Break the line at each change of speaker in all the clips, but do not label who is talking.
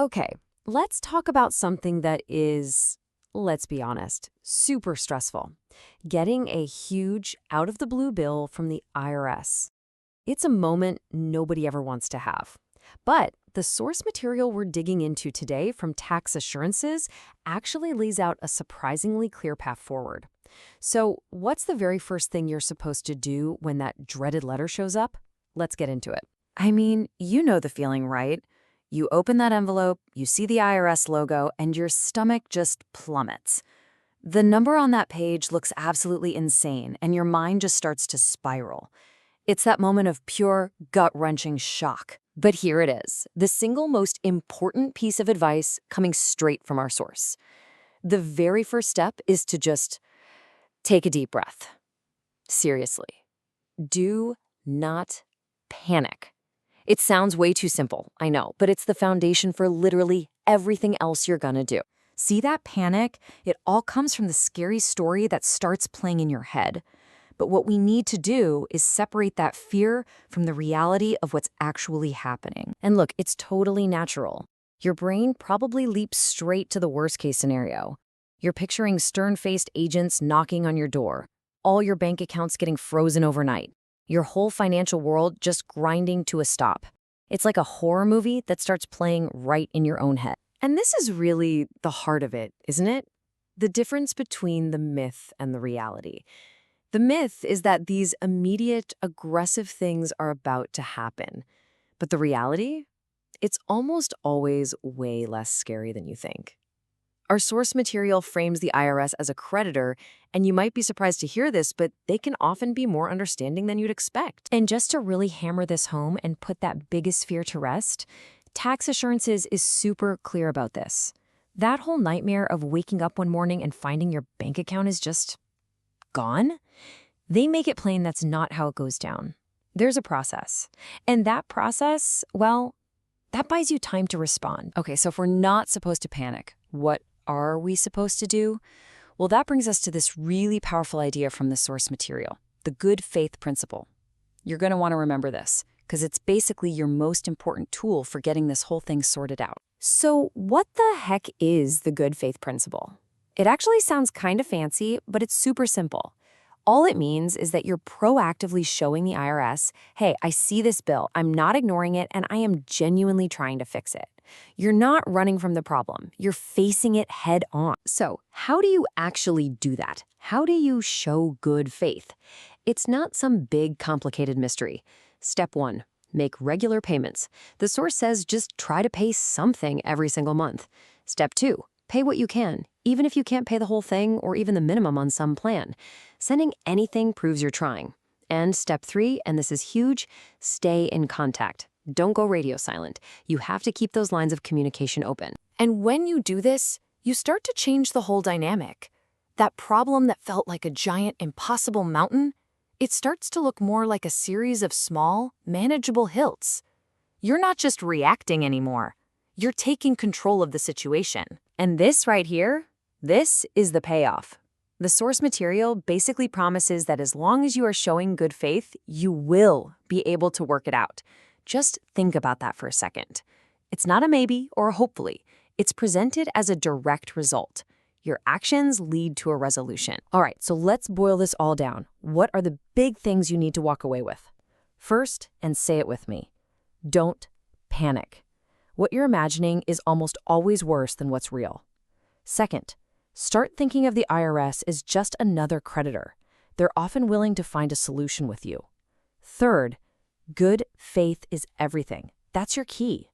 Okay, let's talk about something that is, let's be honest, super stressful. Getting a huge out-of-the-blue bill from the IRS. It's a moment nobody ever wants to have. But the source material we're digging into today from TaxAssurances actually lays out a surprisingly clear path forward. So, what's the very first thing you're supposed to do when that dreaded letter shows up? Let's get into it.
I mean, you know the feeling, right? You open that envelope, you see the IRS logo, and your stomach just plummets. The number on that page looks absolutely insane, and your mind just starts to spiral. It's that moment of pure, gut-wrenching shock.
But here it is, the single most important piece of advice coming straight from our source. The very first step is to just take a deep breath. Seriously, do not panic. It sounds way too simple, I know, but it's the foundation for literally everything else you're gonna do.
See that panic? It all comes from the scary story that starts playing in your head. But what we need to do is separate that fear from the reality of what's actually happening.
And look, it's totally natural. Your brain probably leaps straight to the worst-case scenario. You're picturing stern-faced agents knocking on your door, all your bank accounts getting frozen overnight, your whole financial world just grinding to a stop. It's like a horror movie that starts playing right in your own head. And this is really the heart of it, isn't it? The difference between the myth and the reality. The myth is that these immediate, aggressive things are about to happen. But the reality? It's almost always way less scary than you think. Our source material frames the IRS as a creditor, and you might be surprised to hear this, but they can often be more understanding than you'd expect. And just to really hammer this home and put that biggest fear to rest, TaxAssurances is super clear about this. That whole nightmare of waking up one morning and finding your bank account is just gone? They make it plain that's not how it goes down. There's a process. And that process, well, that buys you time to respond. Okay, so if we're not supposed to panic, what are we supposed to do? Well, that brings us to this really powerful idea from the source material, the good faith principle. You're going to want to remember this, because it's basically your most important tool for getting this whole thing sorted out. So what the heck is the good faith principle? It actually sounds kind of fancy, but it's super simple. All it means is that you're proactively showing the IRS, hey, I see this bill, I'm not ignoring it, and I am genuinely trying to fix it. You're not running from the problem, you're facing it head on. So, how do you actually do that? How do you show good faith? It's not some big, complicated mystery. Step 1, make regular payments. The source says just try to pay something every single month. Step 2, pay what you can, even if you can't pay the whole thing or even the minimum on some plan. Sending anything proves you're trying. And step 3, and this is huge, stay in contact. Don't go radio silent. You have to keep those lines of communication open. And when you do this, you start to change the whole dynamic. That problem that felt like a giant, impossible mountain, it starts to look more like a series of small, manageable hills. You're not just reacting anymore. You're taking control of the situation. And this right here, this is the payoff. The source material basically promises that as long as you are showing good faith, you will be able to work it out. Just think about that for a second. It's not a maybe or a hopefully. It's presented as a direct result. Your actions lead to a resolution. All right, so let's boil this all down. What are the big things you need to walk away with? First, and say it with me, don't panic. What you're imagining is almost always worse than what's real. Second, start thinking of the IRS as just another creditor. They're often willing to find a solution with you. Third, good faith is everything. That's your key.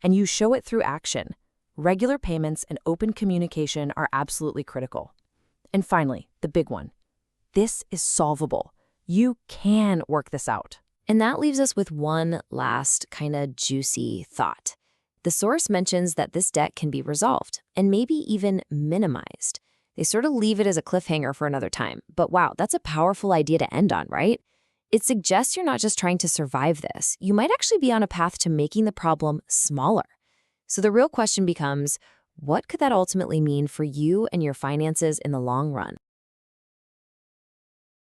And you show it through action. Regular payments and open communication are absolutely critical. And finally, the big one. This is solvable. You can work this out. And that leaves us with one last kind of juicy thought. The source mentions that this debt can be resolved and maybe even minimized. They sort of leave it as a cliffhanger for another time. But wow, that's a powerful idea to end on, right? It suggests you're not just trying to survive this. You might actually be on a path to making the problem smaller. So the real question becomes, what could that ultimately mean for you and your finances in the long run?